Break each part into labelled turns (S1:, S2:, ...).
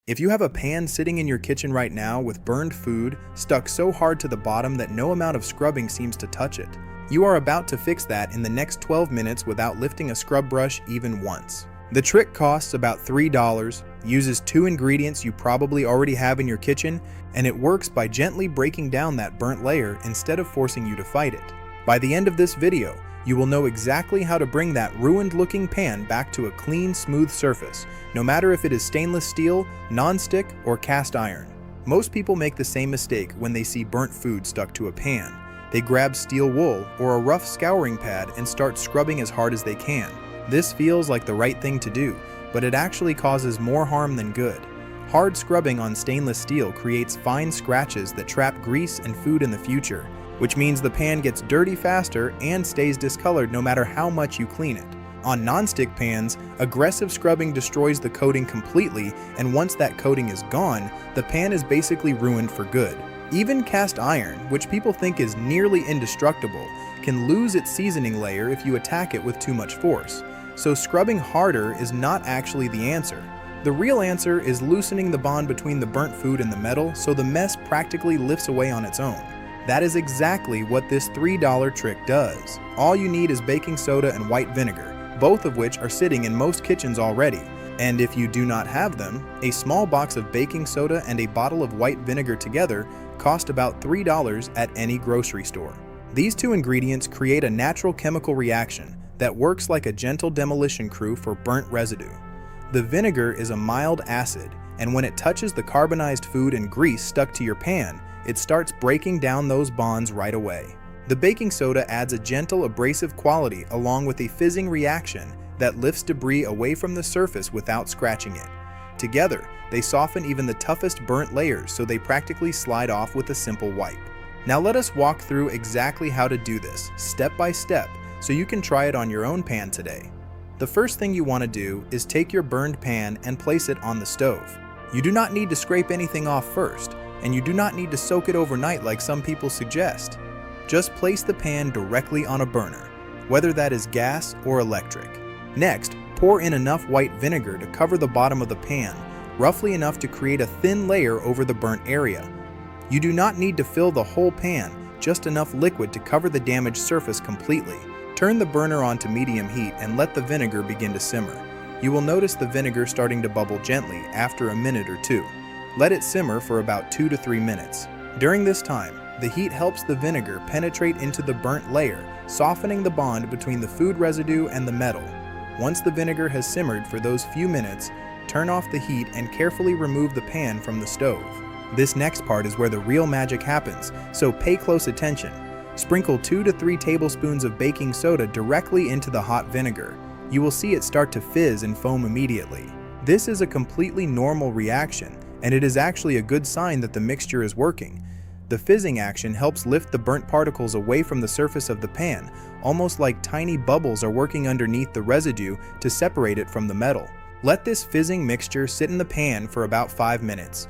S1: If you have a pan sitting in your kitchen right now with burned food stuck so hard to the bottom that no amount of scrubbing seems to touch it, you are about to fix that in the next 12 minutes without lifting a scrub brush even once. The trick costs about $3, uses 2 ingredients you probably already have in your kitchen, and it works by gently breaking down that burnt layer instead of forcing you to fight it. By the end of this video, you will know exactly how to bring that ruined-looking pan back to a clean, smooth surface, no matter if it is stainless steel, non-stick, or cast iron. Most people make the same mistake when they see burnt food stuck to a pan. They grab steel wool or a rough scouring pad and start scrubbing as hard as they can. This feels like the right thing to do, but it actually causes more harm than good. Hard scrubbing on stainless steel creates fine scratches that trap grease and food in the future, which means the pan gets dirty faster and stays discolored no matter how much you clean it. On non-stick pans, aggressive scrubbing destroys the coating completely, and once that coating is gone, the pan is basically ruined for good. Even cast iron, which people think is nearly indestructible, can lose its seasoning layer if you attack it with too much force. So scrubbing harder is not actually the answer. The real answer is loosening the bond between the burnt food and the metal so the mess practically lifts away on its own. That is exactly what this $3 trick does. All you need is baking soda and white vinegar, both of which are sitting in most kitchens already. And if you do not have them, a small box of baking soda and a bottle of white vinegar together cost about $3 at any grocery store. These 2 ingredients create a natural chemical reaction that works like a gentle demolition crew for burnt residue. The vinegar is a mild acid, and when it touches the carbonized food and grease stuck to your pan, it starts breaking down those bonds right away. The baking soda adds a gentle abrasive quality along with a fizzing reaction that lifts debris away from the surface without scratching it. Together, they soften even the toughest burnt layers so they practically slide off with a simple wipe. Now let us walk through exactly how to do this, step by step, so you can try it on your own pan today. The first thing you want to do is take your burned pan and place it on the stove. You do not need to scrape anything off first, and you do not need to soak it overnight like some people suggest. Just place the pan directly on a burner, whether that is gas or electric. Next, pour in enough white vinegar to cover the bottom of the pan, roughly enough to create a thin layer over the burnt area. You do not need to fill the whole pan, just enough liquid to cover the damaged surface completely. Turn the burner on to medium heat and let the vinegar begin to simmer. You will notice the vinegar starting to bubble gently after a minute or 2. Let it simmer for about 2 to 3 minutes. During this time, the heat helps the vinegar penetrate into the burnt layer, softening the bond between the food residue and the metal. Once the vinegar has simmered for those few minutes, turn off the heat and carefully remove the pan from the stove. This next part is where the real magic happens, so pay close attention. Sprinkle 2 to 3 tablespoons of baking soda directly into the hot vinegar. You will see it start to fizz and foam immediately. This is a completely normal reaction, and it is actually a good sign that the mixture is working. The fizzing action helps lift the burnt particles away from the surface of the pan, almost like tiny bubbles are working underneath the residue to separate it from the metal. Let this fizzing mixture sit in the pan for about 5 minutes.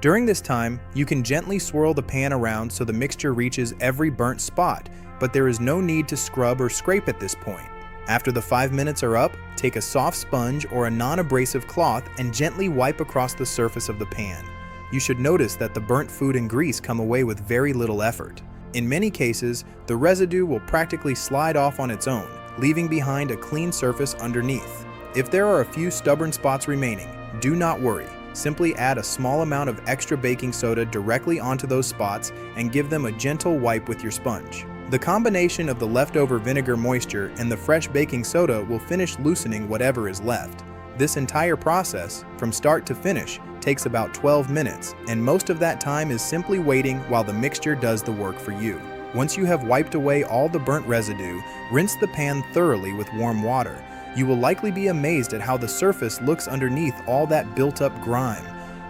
S1: During this time, you can gently swirl the pan around so the mixture reaches every burnt spot, but there is no need to scrub or scrape at this point. After the 5 minutes are up, take a soft sponge or a non-abrasive cloth and gently wipe across the surface of the pan. You should notice that the burnt food and grease come away with very little effort. In many cases, the residue will practically slide off on its own, leaving behind a clean surface underneath. If there are a few stubborn spots remaining, do not worry. Simply add a small amount of extra baking soda directly onto those spots and give them a gentle wipe with your sponge. The combination of the leftover vinegar moisture and the fresh baking soda will finish loosening whatever is left. This entire process, from start to finish, takes about 12 minutes, and most of that time is simply waiting while the mixture does the work for you. Once you have wiped away all the burnt residue, rinse the pan thoroughly with warm water. You will likely be amazed at how the surface looks underneath all that built-up grime.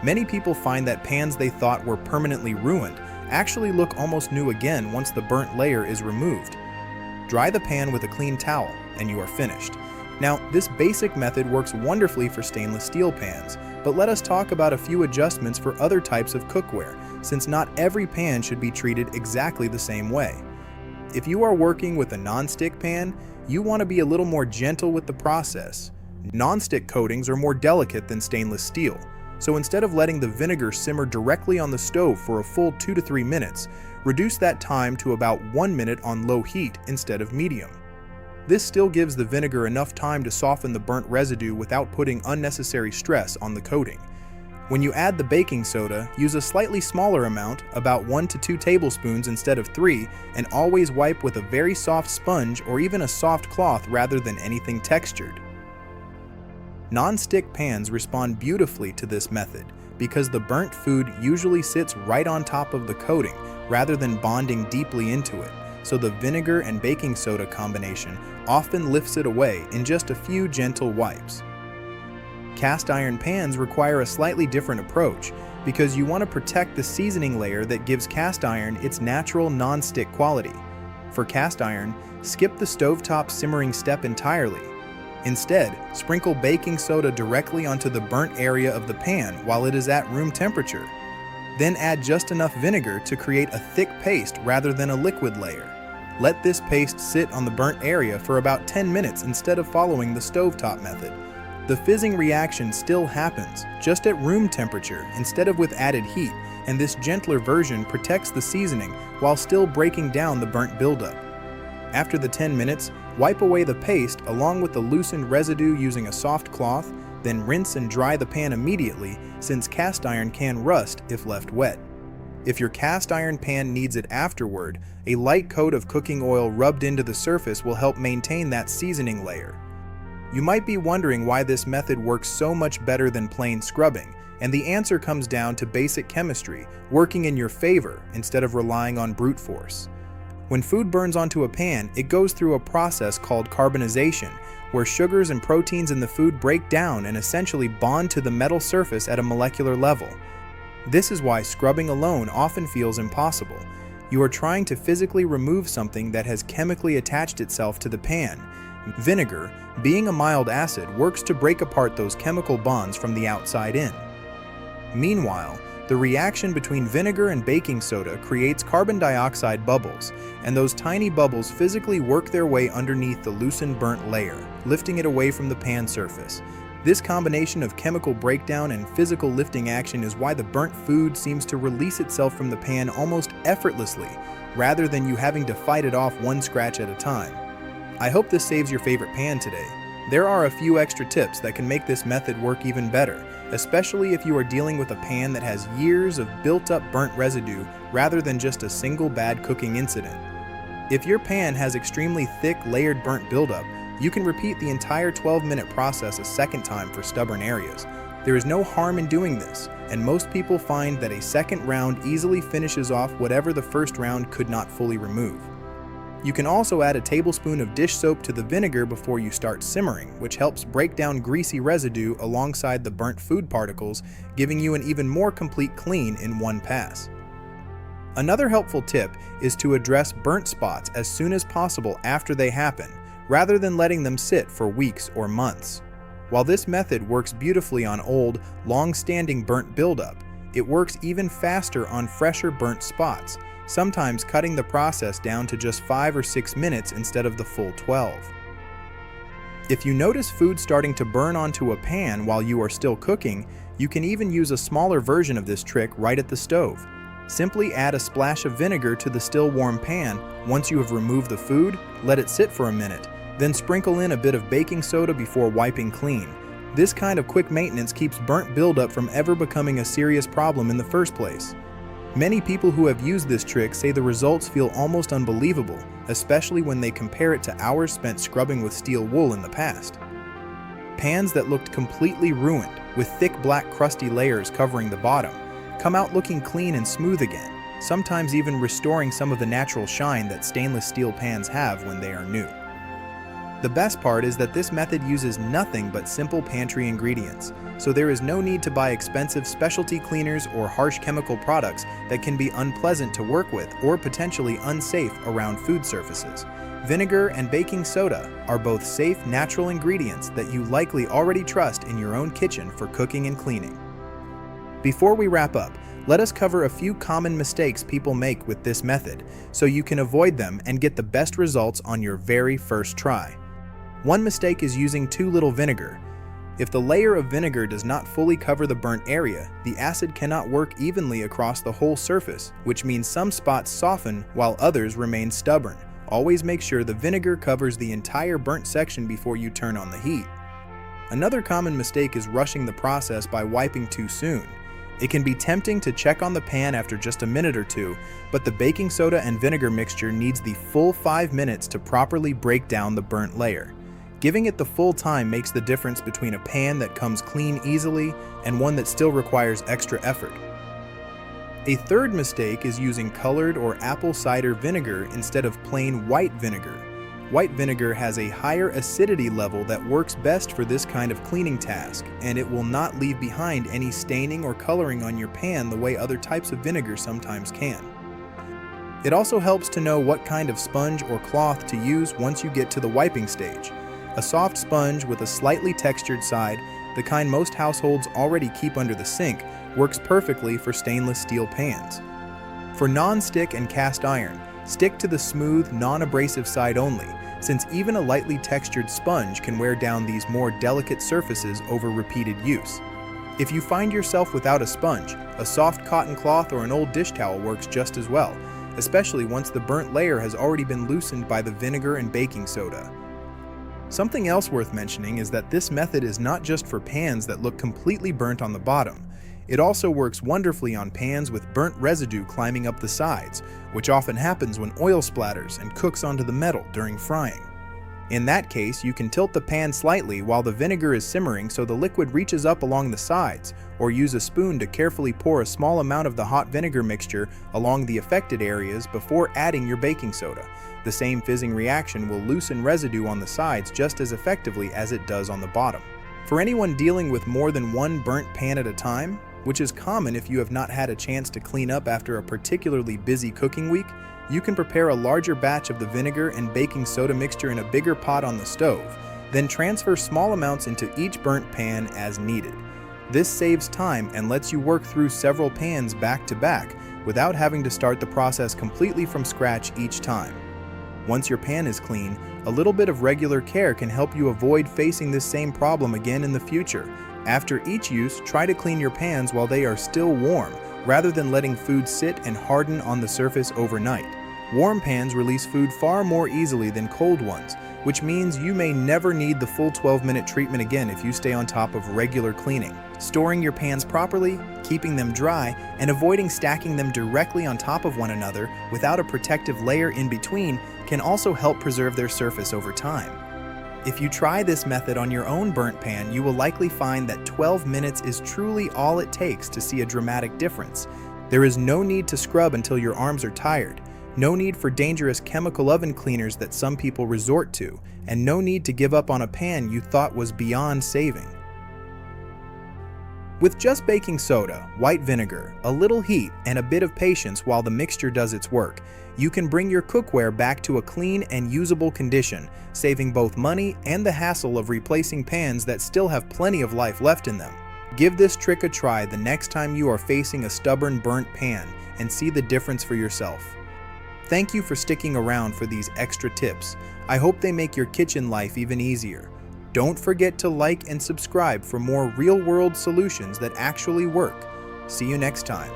S1: Many people find that pans they thought were permanently ruined actually look almost new again once the burnt layer is removed. Dry the pan with a clean towel, and you are finished. Now, this basic method works wonderfully for stainless steel pans, but let us talk about a few adjustments for other types of cookware, since not every pan should be treated exactly the same way. If you are working with a non-stick pan, you want to be a little more gentle with the process. Non-stick coatings are more delicate than stainless steel. So instead of letting the vinegar simmer directly on the stove for a full 2 to 3 minutes, reduce that time to about 1 minute on low heat instead of medium. This still gives the vinegar enough time to soften the burnt residue without putting unnecessary stress on the coating. When you add the baking soda, use a slightly smaller amount, about 1 to 2 tablespoons instead of 3, and always wipe with a very soft sponge or even a soft cloth rather than anything textured. Non-stick pans respond beautifully to this method because the burnt food usually sits right on top of the coating rather than bonding deeply into it, so the vinegar and baking soda combination often lifts it away in just a few gentle wipes. Cast iron pans require a slightly different approach because you want to protect the seasoning layer that gives cast iron its natural non-stick quality. For cast iron, skip the stovetop simmering step entirely. Instead, sprinkle baking soda directly onto the burnt area of the pan while it is at room temperature. Then add just enough vinegar to create a thick paste rather than a liquid layer. Let this paste sit on the burnt area for about 10 minutes instead of following the stovetop method. The fizzing reaction still happens, just at room temperature instead of with added heat, and this gentler version protects the seasoning while still breaking down the burnt buildup. After the 10 minutes, wipe away the paste along with the loosened residue using a soft cloth, then rinse and dry the pan immediately since cast iron can rust if left wet. If your cast iron pan needs it afterward, a light coat of cooking oil rubbed into the surface will help maintain that seasoning layer. You might be wondering why this method works so much better than plain scrubbing, and the answer comes down to basic chemistry working in your favor instead of relying on brute force. When food burns onto a pan, it goes through a process called carbonization, where sugars and proteins in the food break down and essentially bond to the metal surface at a molecular level. This is why scrubbing alone often feels impossible. You are trying to physically remove something that has chemically attached itself to the pan. Vinegar, being a mild acid, works to break apart those chemical bonds from the outside in. Meanwhile, the reaction between vinegar and baking soda creates carbon dioxide bubbles, and those tiny bubbles physically work their way underneath the loosened burnt layer, lifting it away from the pan surface. This combination of chemical breakdown and physical lifting action is why the burnt food seems to release itself from the pan almost effortlessly, rather than you having to fight it off one scratch at a time. I hope this saves your favorite pan today. There are a few extra tips that can make this method work even better, especially if you are dealing with a pan that has years of built-up burnt residue rather than just a single bad cooking incident. If your pan has extremely thick, layered burnt buildup, you can repeat the entire 12-minute process a second time for stubborn areas. There is no harm in doing this, and most people find that a second round easily finishes off whatever the first round could not fully remove. You can also add a tablespoon of dish soap to the vinegar before you start simmering, which helps break down greasy residue alongside the burnt food particles, giving you an even more complete clean in one pass. Another helpful tip is to address burnt spots as soon as possible after they happen, rather than letting them sit for weeks or months. While this method works beautifully on old, long-standing burnt buildup, it works even faster on fresher burnt spots, sometimes cutting the process down to just 5 or 6 minutes instead of the full 12. If you notice food starting to burn onto a pan while you are still cooking, you can even use a smaller version of this trick right at the stove. Simply add a splash of vinegar to the still warm pan. Once you have removed the food, let it sit for a minute, then sprinkle in a bit of baking soda before wiping clean. This kind of quick maintenance keeps burnt buildup from ever becoming a serious problem in the first place. Many people who have used this trick say the results feel almost unbelievable, especially when they compare it to hours spent scrubbing with steel wool in the past. Pans that looked completely ruined, with thick black crusty layers covering the bottom, come out looking clean and smooth again, sometimes even restoring some of the natural shine that stainless steel pans have when they are new. The best part is that this method uses nothing but simple pantry ingredients, so there is no need to buy expensive specialty cleaners or harsh chemical products that can be unpleasant to work with or potentially unsafe around food surfaces. Vinegar and baking soda are both safe, natural ingredients that you likely already trust in your own kitchen for cooking and cleaning. Before we wrap up, let us cover a few common mistakes people make with this method so you can avoid them and get the best results on your very first try. One mistake is using too little vinegar. If the layer of vinegar does not fully cover the burnt area, the acid cannot work evenly across the whole surface, which means some spots soften while others remain stubborn. Always make sure the vinegar covers the entire burnt section before you turn on the heat. Another common mistake is rushing the process by wiping too soon. It can be tempting to check on the pan after just a minute or two, but the baking soda and vinegar mixture needs the full 5 minutes to properly break down the burnt layer. Giving it the full time makes the difference between a pan that comes clean easily and one that still requires extra effort. A third mistake is using colored or apple cider vinegar instead of plain white vinegar. White vinegar has a higher acidity level that works best for this kind of cleaning task, and it will not leave behind any staining or coloring on your pan the way other types of vinegar sometimes can. It also helps to know what kind of sponge or cloth to use once you get to the wiping stage. A soft sponge with a slightly textured side, the kind most households already keep under the sink, works perfectly for stainless steel pans. For non-stick and cast iron, stick to the smooth, non-abrasive side only, since even a lightly textured sponge can wear down these more delicate surfaces over repeated use. If you find yourself without a sponge, a soft cotton cloth or an old dish towel works just as well, especially once the burnt layer has already been loosened by the vinegar and baking soda. Something else worth mentioning is that this method is not just for pans that look completely burnt on the bottom. It also works wonderfully on pans with burnt residue climbing up the sides, which often happens when oil splatters and cooks onto the metal during frying. In that case, you can tilt the pan slightly while the vinegar is simmering so the liquid reaches up along the sides, or use a spoon to carefully pour a small amount of the hot vinegar mixture along the affected areas before adding your baking soda. The same fizzing reaction will loosen residue on the sides just as effectively as it does on the bottom. For anyone dealing with more than one burnt pan at a time, which is common if you have not had a chance to clean up after a particularly busy cooking week, you can prepare a larger batch of the vinegar and baking soda mixture in a bigger pot on the stove, then transfer small amounts into each burnt pan as needed. This saves time and lets you work through several pans back to back without having to start the process completely from scratch each time. Once your pan is clean, a little bit of regular care can help you avoid facing this same problem again in the future. After each use, try to clean your pans while they are still warm, rather than letting food sit and harden on the surface overnight. Warm pans release food far more easily than cold ones, which means you may never need the full 12-minute treatment again if you stay on top of regular cleaning. Storing your pans properly, keeping them dry, and avoiding stacking them directly on top of one another without a protective layer in between can also help preserve their surface over time. If you try this method on your own burnt pan, you will likely find that 12 minutes is truly all it takes to see a dramatic difference. There is no need to scrub until your arms are tired, no need for dangerous chemical oven cleaners that some people resort to, and no need to give up on a pan you thought was beyond saving. With just baking soda, white vinegar, a little heat, and a bit of patience while the mixture does its work, you can bring your cookware back to a clean and usable condition, saving both money and the hassle of replacing pans that still have plenty of life left in them. Give this trick a try the next time you are facing a stubborn burnt pan and see the difference for yourself. Thank you for sticking around for these extra tips. I hope they make your kitchen life even easier. Don't forget to like and subscribe for more real-world solutions that actually work. See you next time.